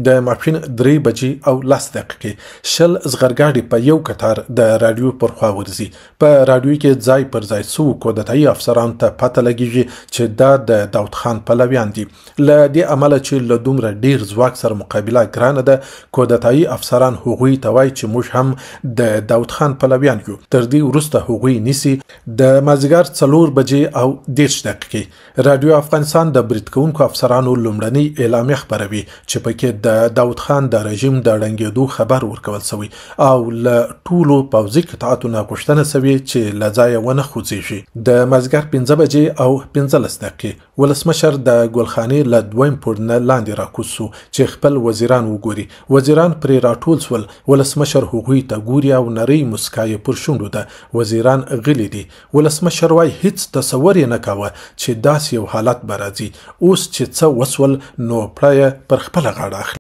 د ماپښین 3 بجې او 10 دقیقې شل زغرګاډي په یو کتار د رادیو پر خوا ورځي. په رادیو کې ځای پر ځای څو کودتایي افسرانو ته پته لګیږي چې دا د داود خان پلویان دي. له دې امله چې له دومره ډیر ځواک سره مقابله ګرانه ده، کودتایي افسران هغوی ته وایي چې موږ هم د داود خان پلویان یو. تر دې وروسته هغوی نیسي. د مازدیګر 4 بجې او 10 دقیقې رادیو افغانستان د برید کوونکو افسرانو لومړنۍ اعلامیه خپروي چې پکې د داود خان د رژیم د ړنګېدو خبر ورکول شوی او له ټولو پوځي قطعاتو نه غوښتنه شوې چې له ځایه ونه خوځېږي. د مازدیګر 15 بجې او 15 دقیقې ولسمشر د ګلخانې له دویم پوړ نه لاندې راکوز شو چې خپل وزیران وګوري. وزیران پرې راټول شول. ولسمشر هغوی ته ګوري او نرۍ مسکا یې پر شونډو ده. وزیران غلي دي. ولسمشر وایي هیڅ تصور یې نه کاوه چې داسې یو حالت به راځي. اوس چې څه وسول نو پړه یې پر خپله غاړه اخلي.